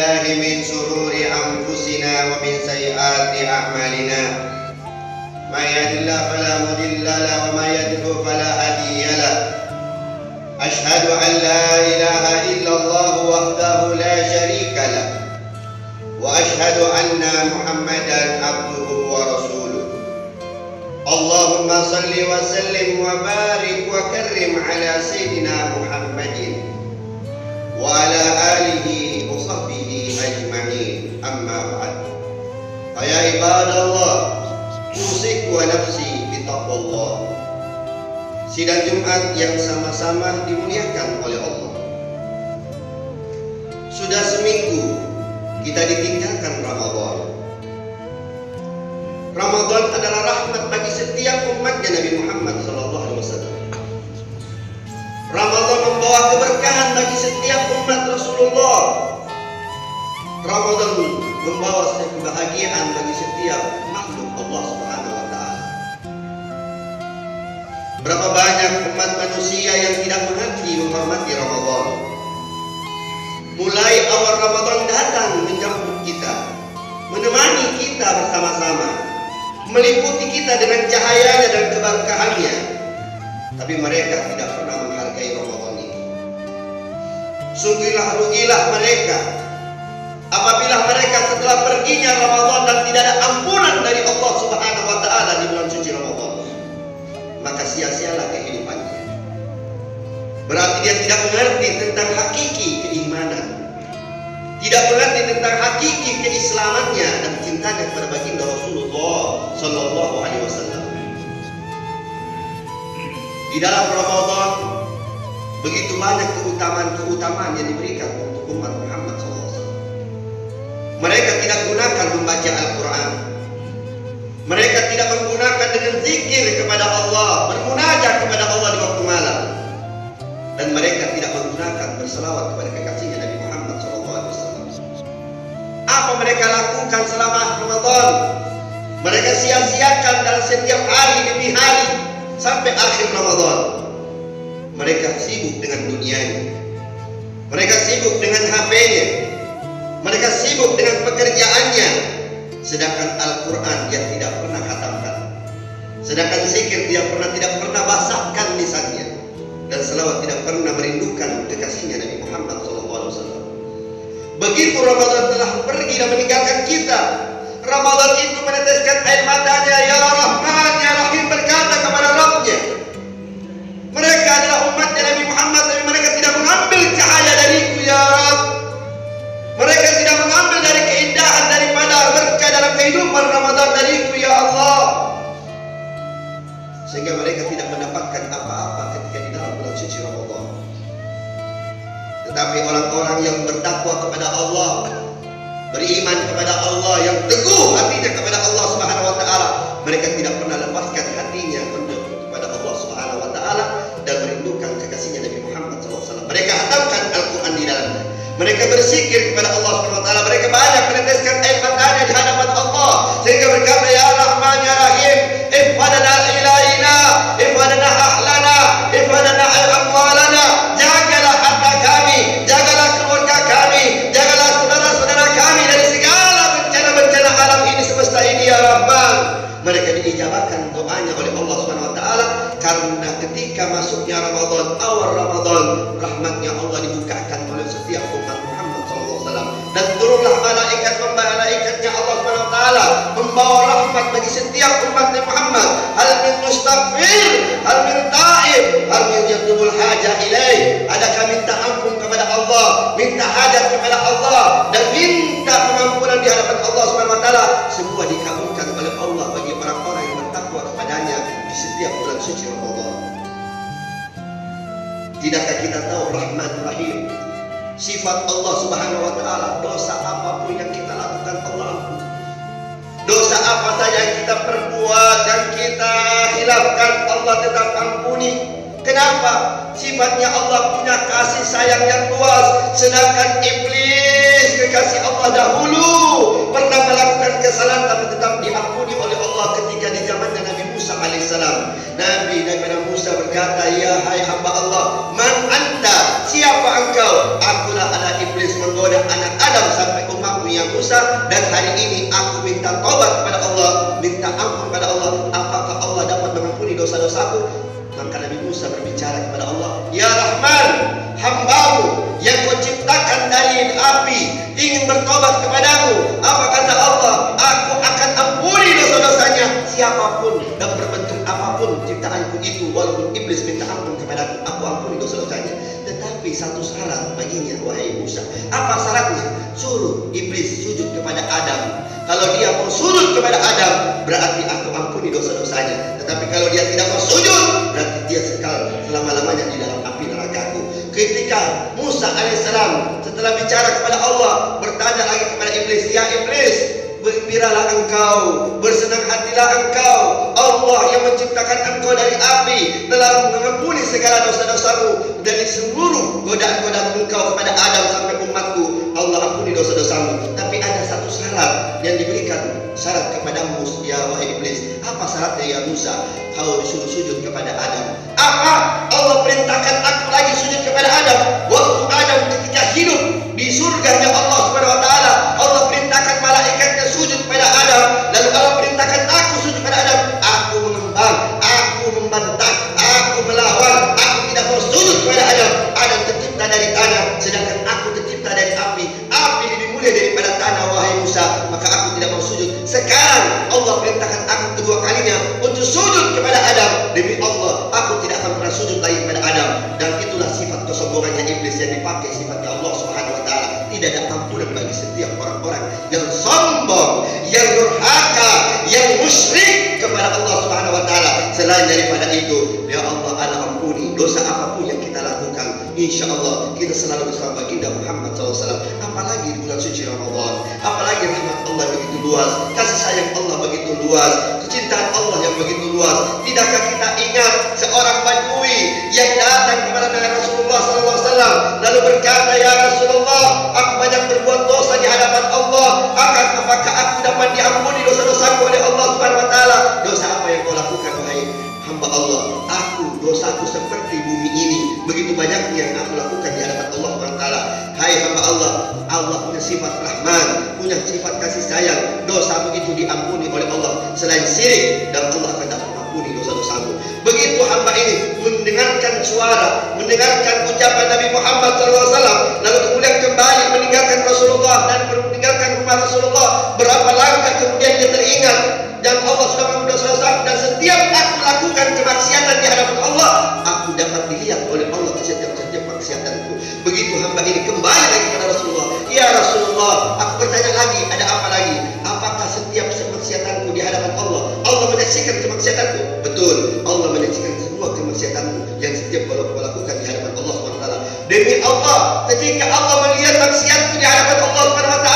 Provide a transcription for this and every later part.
بالله من شرور أنفسنا ومن سيئات أعمالنا من يهد الله فلا مضل له ومن يضلل فلا هادي له أشهد أن لا إله إلا الله وحده لا شريك له وأشهد أن محمدا عبده ورسوله اللهم صل وسلم وبارك وكرم على سيدنا محمد وعلى آله وصحبه أجمعين أما بعد فيا عباد الله أوصيكم ونفسي بتقوى الله. Sidang Jumat yang sama-sama dimuliakan oleh Allah. Sudah seminggu kita ditinggalkan Ramadan. Ramadan adalah rahmat bagi setiap umatnya Nabi Muhammad SAW. Ramadan membawa keberkahan bagi setiap umat Rasulullah. Ramadan membawa kebahagiaan bagi setiap makhluk Allah Subhanahu wa Ta'ala. Berapa banyak umat manusia yang tidak menghormati Ramadan. Mulai awal Ramadan datang menjemput kita, menemani kita bersama-sama, meliputi kita dengan cahayanya dan keberkahannya. Tapi mereka tidak pernah menghargai Ramadan ini. Sungguhlah rugilah mereka apabila mereka setelah perginya Ramadan dan tidak ada ampunan dari Allah Subhanahu wa Ta'ala di bulan suci Ramadan, maka sia-sialah kehidupannya. Berarti dia tidak mengerti tentang hakiki keimanan, tidak mengerti tentang hakiki keislamannya dan cintanya kepada baginda Rasulullah Sallallahu Alaihi Wasallam. Di dalam Ramadan begitu banyak keutamaan yang diberikan untuk umat Muhammad SAW. Mereka tidak gunakan membaca Al-Quran. Mereka tidak menggunakan dengan zikir kepada Allah, bermunajat kepada Allah di waktu malam. Dan mereka tidak menggunakan berselawat kepada kekasihnya Nabi Muhammad SAW. Apa mereka lakukan selama Ramadan? Mereka sia-siakan dalam setiap hari demi hari sampai akhir Ramadan. Mereka sibuk dengan dunianya, mereka sibuk dengan HP-nya, mereka sibuk dengan pekerjaannya. Sedangkan Al-Quran dia tidak pernah khatamkan, sedangkan zikir dia tidak pernah basahkan lisannya, dan selawat tidak pernah merindukan kekasihnya Nabi Muhammad SAW. Begitu Ramadan telah pergi dan meninggalkan kita, Ramadan itu meneteskan air matanya, ya Rahman, ya Rahim, berkata kepada Rabbnya. Mereka adalah umatnya Nabi Muhammad, tapi mereka tidak mengambil cahaya dariku, ya Rabb. Mereka tidak mengambil dari keindahan daripada berkah dalam kehidupan Ramadan dariku, ya Allah. Sehingga mereka tidak mendapatkan apa-apa ketika di dalam bulan suci Ramadan. Tetapi orang-orang yang bertakwa kepada Allah, beriman kepada Allah, yang teguh hatinya kepada Allah Subhanahu wa Ta'ala, mereka tidak pernah lepaskan hatinya untuk kepada Allah Subhanahu wa Ta'ala dan merindukan kekasihnya Nabi Muhammad SAW. Mereka hatamkan Al-Quran di dalamnya, mereka berzikir kepada Allah Subhanahu wa Ta'ala, mereka banyak meneteskan air matanya di hadapan Allah, sehingga berkata, ya Rahman, ya Rahim, ifadana ilaina, ifadana ahlana, ifadana amwalana, jagalah harta kami, jagalah keluarga kami, jagalah saudara-saudara kami dari segala bencana-bencana alam ini, semesta ini, ya Rahman. Mereka diijabahkan doanya oleh Allah Subhanahu wa Ta'ala karena ketika masuknya Ramadan, awal Ramadan, rahmatnya Allah dibukakan oleh setiap umat Muhammad SAW. Dan turunlah malaikatnya Allah Subhanahu wa Ta'ala membawa rahmat bagi setiap umat Muhammad. Hal min mustaghfir, hal min ta'ib, hal min yatubul hajah ilaih. Adakah minta ampun kepada Allah, minta hajat kepada Allah, dan minta pengampunan di hadapan Allah Subhanahu wa Ta'ala. Semua dikabulkan oleh Allah bagi orang-orang yang bertakwa kepadanya di setiap bulan suci Ramadan. Tidakkah kita tahu Rahman Rahim, sifat Allah Subhanahu wa Ta'ala? Dosa apapun yang kita lakukan Allah ampuni. Dosa apa saja yang kita perbuat dan kita hilafkan, Allah tetap ampuni. Kenapa? Sifatnya Allah punya kasih sayang yang luas. Sedangkan iblis, kekasih Allah dahulu, pernah melakukan kesalahan tapi tetap diampuni oleh Allah ketika di zamannya Nabi Musa alaihissalam. Nabi Musa berkata, ya hai hamba Allah, man anta, siapa engkau? Akulah anak iblis menggoda anak Adam sampai Musa, dan hari ini aku minta tobat kepada Allah, minta ampun kepada Allah. Apakah Allah dapat mengampuni dosa-dosaku? Maka Nabi Musa berbicara kepada Allah, Ya Rahman, hambamu yang kau ciptakan dari api ingin bertobat kepadamu. Apa kata Allah? Aku akan ampuni dosa-dosanya, siapapun dan berbentuk apapun ciptaanku itu. Walaupun iblis minta ampun kepadaku, aku ampuni dosa-dosanya. Tetapi satu syarat baginya, wahai Musa. Apa syaratnya? Suruh iblis sujud kepada Adam. Kalau dia mau sujud kepada Adam, berarti aku ampuni dosa-dosanya. Tetapi kalau dia tidak mau sujud, berarti dia sekal selama-lamanya di dalam api nerakaku. Ketika Musa alaihissalam setelah bicara kepada Allah, bertanya lagi kepada iblis, Ya iblis, bergembiralah engkau, bersenang hatilah engkau. Allah yang menciptakan engkau dari api telah mengampuni segala dosa-dosamu. Dari seluruh godaan-godaan engkau kepada Adam sampai umatku, Allah ampuni dosa-dosamu. Tapi ada satu syarat yang diberikan, syarat kepadamu, ya wahai iblis. Apa syaratnya ya Musa? Kau disuruh sujud kepada Adam. Apa? Allah perintahkan aku lagi sujud kepada Adam. Waktu Adam ketika hidup di surganya Allah Subhanahu wa taala, Allah perintahkan malaikatnya sujud kepada Adam. Lalu Allah perintahkan aku sujud kepada Adam. Aku mengembang, aku membantah, aku melawan, aku tidak mau sujud kepada Adam. Adam tercipta dari tanah, sedangkan aku tercipta dari api. Api lebih mulia daripada tanah, wahai Musa. Maka aku tidak mau sujud. Sekarang Allah perintahkan aku kedua kalinya untuk sujud kepada Adam. Demi Allah, aku tidak akan pernah sujud lagi kepada Adam. Dan itulah sifat kesombongannya iblis yang dipakai sifatnya Allah Subhanahu wa taala. Tidak ada ampunan bagi setiap orang-orang yang sombong, yang durhaka, yang musyrik kepada Allah Subhanahu wa taala. Selain daripada itu, ya Allah, ampuni dosa apapun yang kita lakukan. Insya Allah kita selalu bersama baginda Muhammad SAW. Apalagi di bulan suci Ramadan, apalagi rahmat Allah begitu luas, kasih sayang Allah begitu luas, kecintaan Allah yang begitu luas. Tidakkah kita ingat seorang Badui yang datang kepada Nabi Rasulullah SAW lalu berkata, Ya Rasulullah, aku banyak berbuat dosa di hadapan Allah. Apakah aku dapat diampuni dosa-dosaku oleh Allah Subhanahu wa taala? Dosa apa yang kau lakukan, wahai hamba Allah? Dosaku seperti bumi ini, begitu banyaknya yang aku lakukan di hadapan Allah Subhanahu wa taala. Hai hamba Allah, Allah punya sifat Rahman, punya sifat kasih sayang. Dosa begitu diampuni oleh Allah. Selain syirik, dan Allah akan dapat mengampuni dosa-dosamu. Begitu hamba ini mendengarkan suara, mendengarkan ucapan Nabi Muhammad SAW, lalu kemudian kembali meninggalkan Rasulullah dan meninggalkan rumah Rasulullah, berapa langkah kemudian dia teringat dan Allah sudah mengampuni dosa-dosa. Dan setiap aku lakukan kemaksiatan di hadapan Allah, aku dapat dilihat oleh Allah setiap maksiatanku. Begitu hamba ini kembali lagi kepada Rasulullah, Ya Rasulullah, aku bertanya lagi, ada apa lagi? Apakah setiap kemaksiatanku di hadapan Allah, Allah menyaksikan kemaksiatanku? Betul, Allah menyaksikan semua kemaksiatanmu yang setiap kau lakukan di hadapan Allah SWT. Demi Allah, ketika Allah melihat maksiatku di hadapan Allah SWT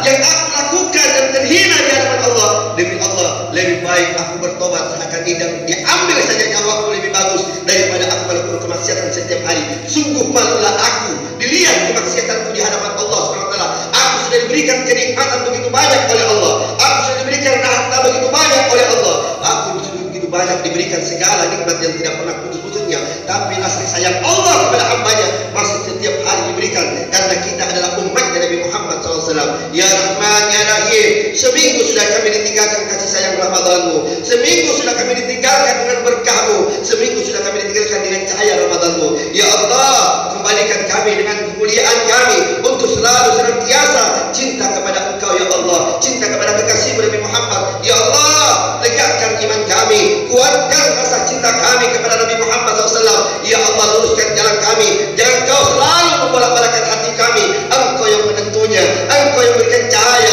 yang aku lakukan dan terhina di hadapan Allah, demi Allah, lebih baik aku bertobat seakan tidak diambil saja nyawaku, lebih bagus daripada aku melakukan kemaksiatan setiap hari. Sungguh malulah aku dilihat kemaksiatanku di hadapan Allah SWT. Aku sudah diberikan kenikmatan begitu banyak oleh Allah, aku sudah diberikan harta begitu banyak oleh Allah, aku sudah begitu banyak diberikan segala nikmat yang tidak pernah putus-putusnya. Tapi kasih sayang Allah kepada hambanya masih setiap hari diberikan, karena kita adalah umatnya Nabi Muhammad SAW. Ya Rahman, Ya Rahim, seminggu sudah kami ditinggalkan kasih sayang Ramadanmu, seminggu sudah kami ditinggalkan dengan berkahmu, seminggu sudah kami ditinggalkan dengan cahaya Ramadanmu. Ya Allah, kembalikan kami dengan kemuliaan kami untuk selalu senantiasa cinta kepada Engkau, Ya Allah, cinta kepada kekasihmu Nabi Muhammad. Ya Allah, tegakkan iman kami, kuatkan rasa cinta kami kepada Nabi Muhammad SAW. Ya Allah, luruskan jalan kami, jangan Kau selalu membolak-balikkan hati kami. Engkau yang menentunya, Engkau yang memberikan cahaya,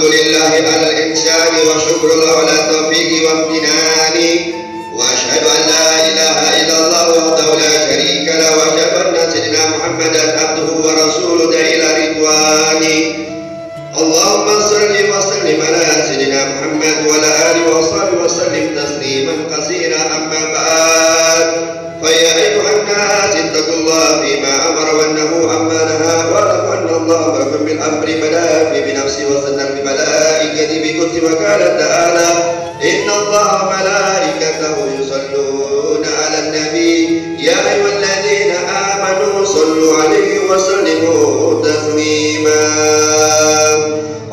lillahi alal ihsani wa syukrullah ala taufiqi wa amtinani wa ashhadu an la ilaha illallah wahdahu la syarika lah wa asyhadu anna sayyidina Muhammadan abduhu wa rasuluhu ila ridwani. Allahumma salli wa sallim ala sayyidina Muhammad wa ala alihi wa sahbihi wa sallim tasliman katsira amma ba'd. Fa ya ayyuhan nas ittaqullaha fima amara wa nahu amma naha wa lam anna Allah amarakum bil amri bada bi nafsi wa sanna bi malaikati bi qudsi wa qala ta'ala inna Allah wa malaikatahu yusalluna 'alan nabi ya ayyuhalladzina amanu sallu 'alaihi wa sallimu taslima.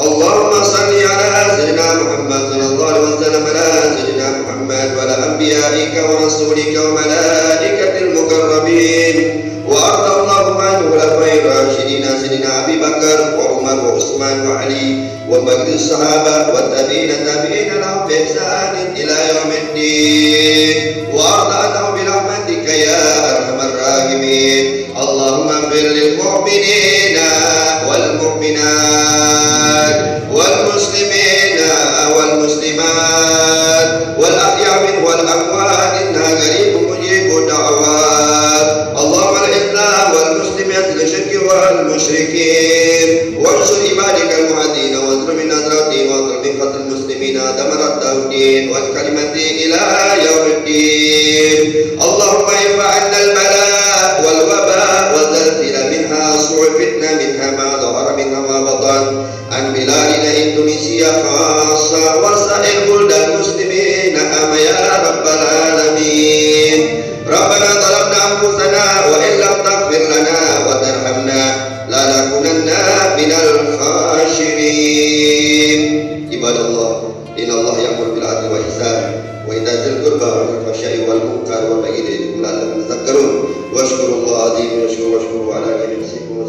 Allahumma salli ala sayyidina Muhammad sallallahu alaihi wasallam ala sayyidina Muhammad wa ala anbiya'ika wa rasulika wa malaikatil mukarrabin wa ardallahu anhu khulafa'ir rasyidin sayyidina Abi Bakar wa Umar wa Utsman wa Ali wa baqi sahabat wa tabi'in lahum bi ihsanin ila yaumiddin wa arda'na bi rahmatika ya arhamar rahimin. Allahumma ighfir lil mu'minina wal mu'minat wal muslimina wal muslimat wal ahya minhum wal amwat innaka qaribun mujibud da'awat. Allahumma al-islam wal muslimat wal syirki wal musyrikin wansur ibadikal mu'adin wa ansur min nadratin wa tarbi qatil muslimina damarat tauhid wal kalimati ila yaumiddin. Allahumma ifa'anna al-bala wal waba wa zalzila minha su'ul fitna minha ma dhahara minha ma batan an biladina Indonesia khassa wa sa'ir buldal muslimina ama ya rabbal alamin. Rabbana zalamna anfusana wa in lam taghfir lana wa tarhamna lanakunanna minal khashirin. Ibadallah innallaha ya'muru bil 'adli wal ihsan wa ita'i dzil qurba wa yanha 'anil fahsya'i wal munkar wa baghi la'allakum tadhakkarun. Washkurullaha azim wa shukru ala ni'matihi wa